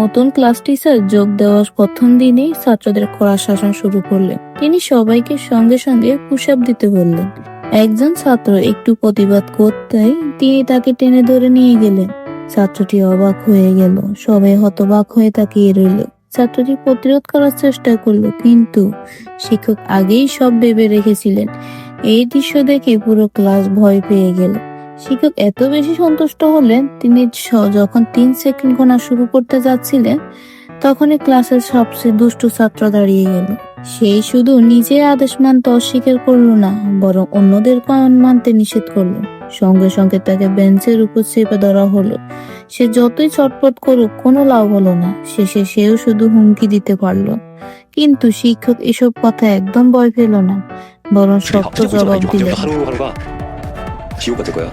নতুন class teacher যোগ দেওয়ার প্রথম দিনেই ছাত্রদের কড়া শাসন শুরু করলেন। তিনি সবাইকে সঙ্গে সঙ্গে পুশ-আপ দিতে বললেন। একজন ছাত্র একটু প্রতিবাদ করতেই তিনি তাকে টেনে ধরে নিয়ে গেলেন। ছাত্রটি অবাক হয়ে গেল, সবাই হতবাক হয়ে তাকিয়ে রইল। ছাত্রটি প্রতিরোধ করার চেষ্টা করলো, কিন্তু শিক্ষক আগেই সব ভেবে রেখেছিলেন। এই দৃশ্য দেখে পুরো ক্লাস ভয় পেয়ে গেল। শিক্ষক এত বেশি সন্তুষ্ট হলেন, তিনি যখন 3 সেকেন্ড গোনা শুরু করতে যাচ্ছিলেন, তখনই ক্লাসের সবচেয়ে দুষ্টু ছাত্র দাঁড়িয়ে গেল। সেই শুধু নিজের আদেশ মানতে অস্বীকার করলো না, বরং অন্যদের মানতে নিষেধ করলো। সঙ্গে সঙ্গে তাকে বেঞ্চের উপর চেপে ধরা হলো। সে যতই ছটফট করুক, কোনো লাভ হলো না। শেষে সেও শুধু হুমকি দিতে পারলো। কিন্তু শিক্ষক এসব কথা একদম ভয় পেল না, বরং শক্ত জবাব দিলেন। 지옥 같을 거야.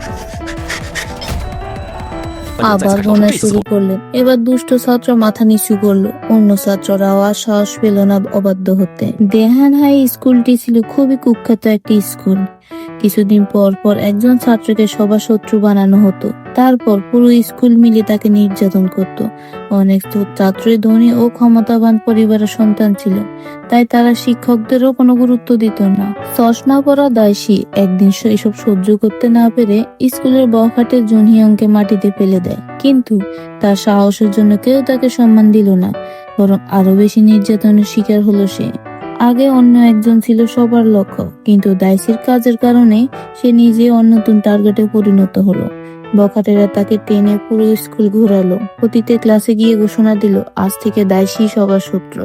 আবার গোনা শুরু করলেন। এবার দুষ্ট ছাত্র মাথা নিচু করলো। অন্য ছাত্ররাও আর সাহস পেল না অবাধ্য হতে। দেহান হাই স্কুলটি ছিল খুবই কুখ্যাত একটি স্কুল। কিছুদিন পর পর একজন ছাত্রকে সবার শত্রু বানানো হতো। তারপর পুরো স্কুল মিলে তাকে নির্যাতন করত। অনেক ছাত্রই ধনী ও ক্ষমতাবান পরিবারের সন্তান ছিল, তাই তারা শিক্ষকদেরও কোনো গুরুত্ব দিত না। চশমা পরা দাইশি একদিন এসব সহ্য করতে না পেরে স্কুলের বখাটে জুনহিয়ংকে মাটিতে ফেলে দেয়। কিন্তু তার সাহসের জন্য কেউ তাকে সম্মান দিল না, বরং আরো বেশি নির্যাতনের শিকার হলো সে। আগে অন্য একজন ছিল সবার লক্ষ্য, কিন্তু দাইসির কাজের কারণে সে নিজে নতুন টার্গেটে পরিণত হলো। বখাটেরা তাকে টেনে পুরো স্কুল ঘোরালো। প্রতিটি ক্লাসে গিয়ে ঘোষণা দিল, আজ থেকে দাইসি সবার শত্রু।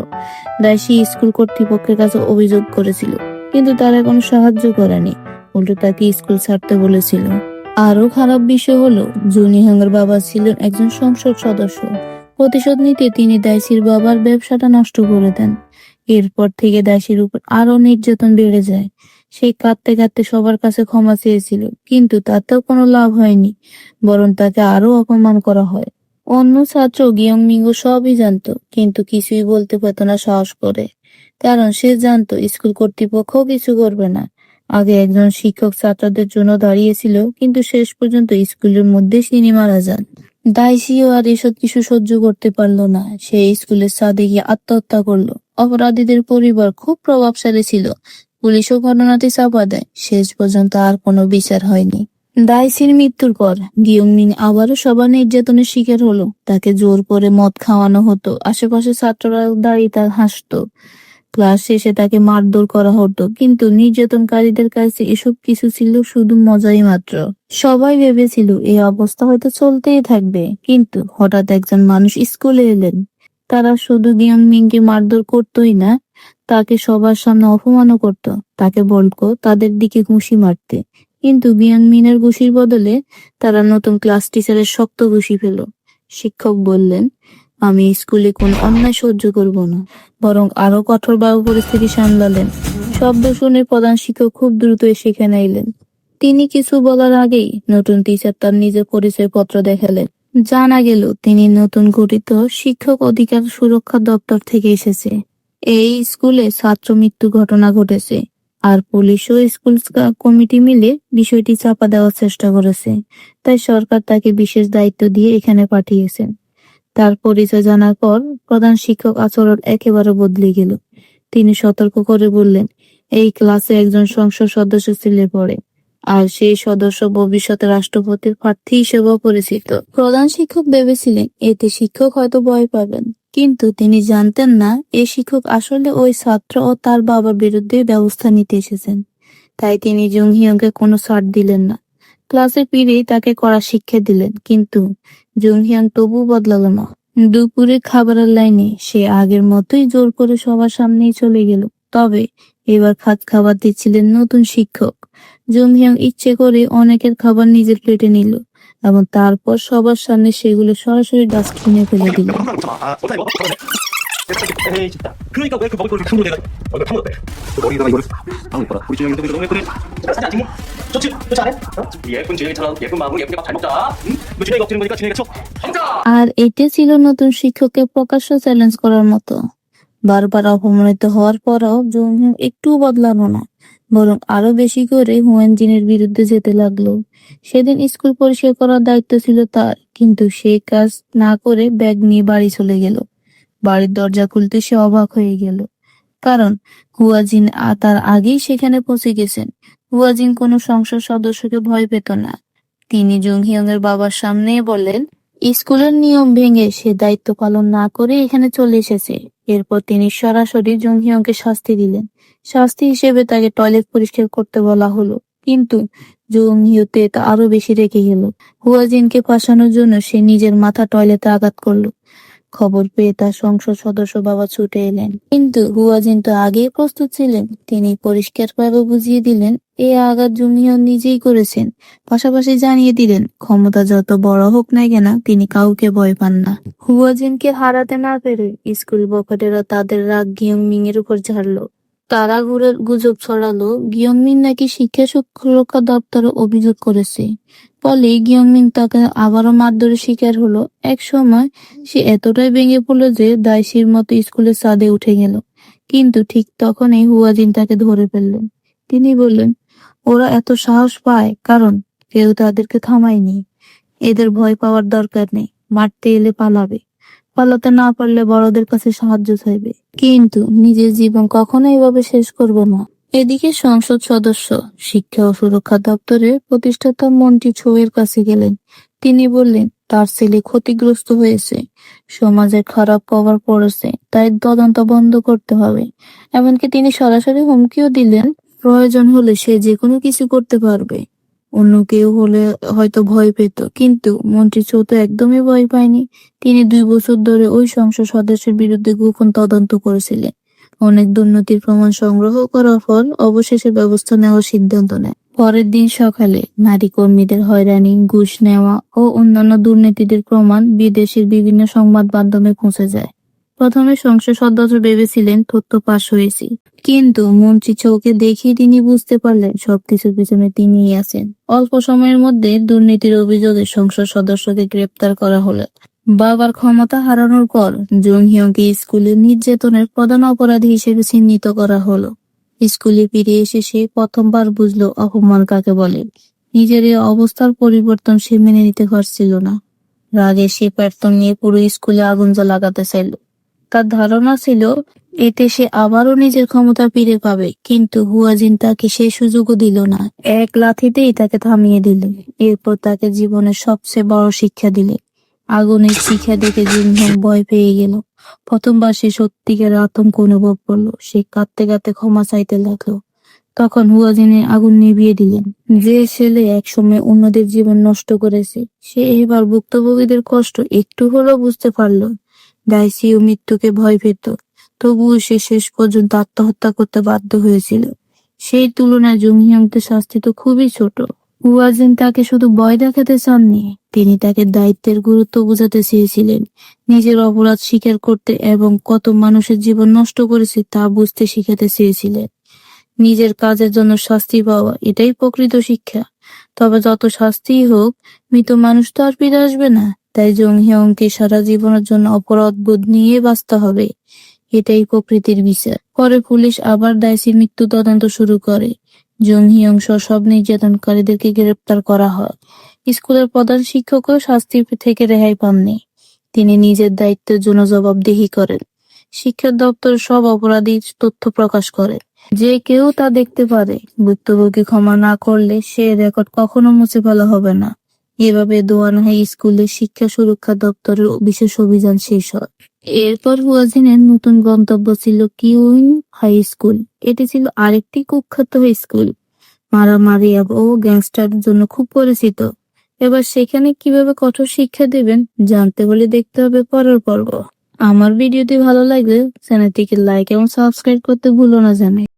দাইসি স্কুল কর্তৃপক্ষের কাছে অভিযোগ করেছিল, কিন্তু তারা কোনো সাহায্য করেনি, উল্টো তাকে স্কুল ছাড়তে বলেছিল। আরো খারাপ বিষয় হলো, জুনিহাঙ্গের বাবা ছিলেন একজন সংসদ সদস্য। প্রতিশোধ নিতে তিনি দাইসির বাবার ব্যবসাটা নষ্ট করে দেন। এরপর থেকে দাইসির উপর আরো নির্যাতন বেড়ে যায়। সে কাঁদতে কাঁদতে সবার কাছে ক্ষমা চেয়েছিল, কিন্তু তাতেও কোনো লাভ হয়নি, বরং তাকে আরো অপমান করা হয়। অন্য ছাত্র গিয়ং মিঙ্গো সবই জানতো, কিন্তু কিছুই বলতে পারত না সাহস করে, কারণ সে জানতো স্কুল কর্তৃপক্ষ কিছু করবে না। আগে একজন শিক্ষক ছাত্রদের জন্য দাঁড়িয়েছিল, কিন্তু শেষ পর্যন্ত স্কুলের মধ্যে তিনি মারা যান। দাইসিও আর এসব কিছু সহ্য করতে পারলো না। সে স্কুলের ছাদে গিয়ে আত্মহত্যা করলো। অপরাধীদের পরিবার খুব প্রভাবশালী ছিল, পুলিশও ঘটনাটি চাপা দেয়। শেষ পর্যন্ত আর কোনো বিচার হয়নি। দাইসির মৃত্যুর পর গিয়ংমিন আবারও সবার নির্যাতনের শিকার হলো। তাকে জোর করে মদ খাওয়ানো হতো, আশেপাশে ছাত্ররা দাঁড়িয়ে তার হাসতো। ক্লাস শেষে তাকে মারধর করা হতো, কিন্তু নির্যাতনকারীদের কাছে এসব কিছু ছিল শুধু মজাই মাত্র। সবাই ভেবেছিল এই অবস্থা হয়তো চলতেই থাকবে, কিন্তু হঠাৎ একজন মানুষ স্কুলে এলেন। তারা শুধু গিয়ংমিনকে মারধর করতোই না, তাকে সবার সামনে অপমানও করত। তাকে বলতো তাদের দিকে ঘুষি মারতে, কিন্তু গিয়ংমিনের ঘুষির বদলে তারা নতুন ক্লাস টিচারের শক্ত ঘুষি পেল। শিক্ষক বললেন, আমি স্কুলে কোন অন্যায় সহ্য করব না, বরং আরো কঠোরভাবে পরিস্থিতি সামলালেন। শব্দ শুনে প্রধান শিক্ষক খুব দ্রুত সেখানে এলেন। তিনি কিছু বলার আগেই নতুন টিচার তার নিজের পরিচয় পত্র দেখালেন। জানা গেল তিনি নতুন গঠিত শিক্ষক অধিকার সুরক্ষা দপ্তর থেকে এসেছে। এই স্কুলে ছাত্র মৃত্যু ঘটনা ঘটেছে, আর পুলিশ ও স্কুল কমিটি মিলে বিষয়টি চাপা দেওয়ার চেষ্টা করেছে। তাই সরকার তাকে বিশেষ দায়িত্ব দিয়ে এখানে পাঠিয়েছেন। তার পরিচয় জানার পর প্রধান শিক্ষক আচরণ একেবারে বদলে গেল। তিনি সতর্ক করে বললেন, এই ক্লাসে একজন সংসদ সদস্য ছেলে পড়ে, আর সেই সদস্য ভবিষ্যতে রাষ্ট্রপতির প্রার্থী হিসেবেও পরিচিত। প্রধান শিক্ষক ভেবেছিলেন এতে শিক্ষক হয়তো ভয় পাবেন, কিন্তু তিনি জানতেন না এই শিক্ষক আসলে ওই ছাত্র ও তার বাবার বিরুদ্ধে ব্যবস্থা নিতে এসেছেন। তাই তিনি জুংহিয়ংকে কোনো ছাড় দিলেন না। ক্লাসে ফিরেই তাকে কড়া শিক্ষা দিলেন, কিন্তু জুংহিয়ং তবু বদলালো না। দুপুরে খাবারের লাইনে সে আগের মতোই জোর করে সবার সামনেই চলে গেল। তবে এবার খাবার দিচ্ছিলেন নতুন শিক্ষক। জুংহিয়ং ইচ্ছে করে অনেকের খাবার নিজের প্লেটে নিল, এবং তারপর সবার সামনে সেগুলো সরাসরি ডাস্টবিনে ফেলে দিল। 에이 진짜. 그러니까 왜 그 먹을 거를 탕으로 내가 이거 탕으로 빼. 그 머리에다가 이거를 아우 이뻐라. 우리 준영이 너무 예쁘네. 사진 안 찍니? 좋지? 좋지 않아? 어? 예쁜 준영이처럼 예쁜 마음으로 예쁘게 밥 잘 먹자. 응? 너 준영이가 엎드리는 거니까 준영이가 쳐. 먹자. আর এটা ছিল নতুন শিক্ষককে প্রকাশ্য চ্যালেঞ্জ করার মতো। বারবার অপমানিত হওয়ার পরও জুংহিয়ং একটু বদলানো না, বরং আরো বেশি করে হুয়েনজিনের বিরুদ্ধে যেতে লাগলো। সেদিন স্কুল পরিষ্কার করার দায়িত্ব ছিল তার, কিন্তু সে কাজ না করে ব্যাগ নিয়ে বাড়ি চলে গেল। বাড়ির দরজা খুলতে সে অবাক হয়ে গেল, কারণ হুয়াজিন তার আগেই সেখানে পৌঁছে গেছেন। হুয়াজিন কোনো সংসদ সদস্যকে ভয় পেত না। তিনি জুংহিয়ং এর বাবার সামনে বললেন, স্কুলের নিয়ম ভেঙে সে দায়িত্ব পালন না করে এখানে চলে এসেছে। এরপর তিনি সরাসরি জুংহিয়ংকে শাস্তি দিলেন। শাস্তি হিসেবে তাকে টয়লেট পরিষ্কার করতে বলা হলো, কিন্তু জুংহিয়তে তা আরো বেশি রেগে গেল। হুয়াজিনকে ফাঁসানোর জন্য সে নিজের মাথা টয়লেটে আঘাত করলো। খবর পেয়ে তার সংসদ সদস্য বাবা ছুটে এলেন, কিন্তু হুয়াজিন তো আগেই প্রস্তুত ছিলেন। তিনি পরিষ্কারভাবে বুঝিয়ে দিলেন এই আঘাত জুংহিয়ং নিজেই করেছেন। পাশাপাশি জানিয়ে দিলেন ক্ষমতা যত বড় হোক না কেন তিনি কাউকে ভয় পান না। হুয়াজিনকে হারাতে না পেরে স্কুল বখাটেরা তাদের রাগ গিয়ংমিং এর উপর ঝাড়লো। তারা গুজব ছড়ালো গিয়ংমিং নাকি শিক্ষা সুরক্ষা দপ্তরে অভিযোগ করেছে। ফলে গিয়ংমিং তাকে আবারও মারধরের শিকার হলো। এক সময় সে এতটাই ভেঙে পড়লো যে দাইসির মতো স্কুলের ছাদে উঠে গেল। কিন্তু ঠিক তখনই হুয়াজিন তাকে ধরে ফেললেন। তিনি বললেন, ওরা এত সাহস পায় কারণ কেউ তাদেরকে থামায়নি। এদের ভয় পাওয়ার দরকার নেই, মারতে এলে পালাবে, পালাতে না পারলে বড়দের কাছে সাহায্য চাইবে, কিন্তু নিজের জীবন কখনো এভাবে শেষ করবে না। এদিকে সংসদ সদস্য শিক্ষা ও সুরক্ষা দপ্তরের প্রতিষ্ঠাতা মন্ত্রী ছোয়ের কাছে গেলেন। তিনি বললেন তার ছেলে ক্ষতিগ্রস্ত হয়েছে, সমাজের খারাপ প্রভাব পড়েছে, তাই তদন্ত বন্ধ করতে হবে। এমনকি তিনি সরাসরি হুমকিও দিলেন প্রয়োজন হলে সে যে কোনো কিছু করতে পারবে। অন্য কেউ হলে হয়তো ভয় পেত, কিন্তু মন্ত্রী চৌ তো একদমই ভয় পায়নি। তিনি 2 বছর ধরে ওই সংসদ সদস্যের বিরুদ্ধে গোপন তদন্ত করেছিলেন। অনেক দুর্নীতির প্রমাণ সংগ্রহ করার পর অবশেষে ব্যবস্থা নেওয়ার সিদ্ধান্ত নেয়। পরের দিন সকালে নারী কর্মীদের হয়রানি, ঘুষ নেওয়া ও অন্যান্য দুর্নীতির প্রমাণ বিদেশের বিভিন্ন সংবাদ মাধ্যমে পৌঁছে যায়। প্রথমে সংসদ সদস্য ভেবেছিলেন তথ্য পাস হয়েছে, কিন্তু মন্ত্রী চৌকে দেখে তিনি বুঝতে পারলেন সবকিছুর পিছনে তিনিই আছেন। অল্প সময়ের মধ্যে দুর্নীতির অভিযোগে সংসদ সদস্যকে গ্রেপ্তার করা হলো। বাবার ক্ষমতা হারানোর পর জুংহিয়ংকে স্কুলে নির্যাতনের প্রধান অপরাধী হিসেবে চিহ্নিত করা হলো। স্কুলে ফিরে এসে সে প্রথমবার বুঝলো অপমান কাকে বলে। নিজের এই অবস্থার পরিবর্তন সে মেনে নিতে পারছিল না। রাগে সে প্যাট্রন নিয়ে পুরো স্কুলে আগুন লাগাতে চাইল। তার ধারণা ছিল এতে সে আবারও নিজের ক্ষমতা ফিরে পাবে, কিন্তু হুয়াজিন তাকে সে সুযোগও দিল না। এক লাথিতেই তাকে থামিয়ে দিল। এরপর তাকে জীবনের সবচেয়ে বড় শিক্ষা দিলে। আগুনের শিক্ষা দেখে জুনহিয়ং ভয় পেয়ে গেল। প্রথমবার সে সত্যিকার আতঙ্ক অনুভব করলো। সে কাঁদতে কাঁদতে ক্ষমা চাইতে লাগলো। তখন হুয়াজিনে আগুন নিভিয়ে দিলেন। যে ছেলে একসময় অন্যদের জীবন নষ্ট করেছে, সে এবার ভুক্তভোগীদের কষ্ট একটু হলেও বুঝতে পারলো। দাইসিও মৃত্যুকে ভয় পেত, তবুও সে শেষ পর্যন্ত আত্মহত্যা করতে বাধ্য হয়েছিল। সেই তুলনায় জুংহিয়ংদের শাস্তি তো খুবই ছোট। হুয়াজিন তাকে শুধু ভয় দেখাতে চাননি, তিনি তাকে দায়িত্বের গুরুত্ব বোঝাতে চেয়েছিলেন। নিজের অপরাধ স্বীকার করতে এবং কত মানুষের জীবন নষ্ট করেছে তা বুঝতে শিখাতে চেয়েছিলেন। নিজের কাজের জন্য শাস্তি পাওয়া, এটাই প্রকৃত শিক্ষা। তবে যত শাস্তিই হোক, মৃত মানুষ তো আর ফিরে আসবে না। তাই জুংহিয়ংকে সারা জীবনের জন্য অপরাধ বোধ নিয়ে বাঁচতে হবে। এটাই প্রকৃতির বিচার। পরে পুলিশ আবার দাইসির মৃত্যু তদন্ত শুরু করে। জুংহিয়ং সহ সব নির্যাতনকারীদেরকে গ্রেপ্তার করা হয়। স্কুলের প্রধান শিক্ষকও শাস্তি থেকে রেহাই পাননি। তিনি নিজের দায়িত্বের জন্য জবাবদিহি করেন। শিক্ষা দপ্তর সব অপরাধীর তথ্য প্রকাশ করে। যে কেউ তা দেখতে পারে। ভুক্তভোগী ক্ষমা না করলে সে রেকর্ড কখনো মুছে ফেলা হবে না। এভাবে দোয়ানহাই স্কুলে শিক্ষা সুরক্ষা দপ্তরের বিশেষ অভিযান শেষ হয়। এরপর হুয়াজিনের নতুন গন্তব্য ছিল কিউইং হাই স্কুল। এটি ছিল আরেকটি কুখ্যাত স্কুল, মারামারি ও গ্যাংস্টারের জন্য খুব পরিচিত। এবার সেখানে কিভাবে কঠোর শিক্ষা দেবেন জানতে হলে দেখতে হবে পরের পর্ব। আমার ভিডিওটি ভালো লাগলে চ্যানেলটিকে লাইক এবং সাবস্ক্রাইব করতে ভুলো না জানাই।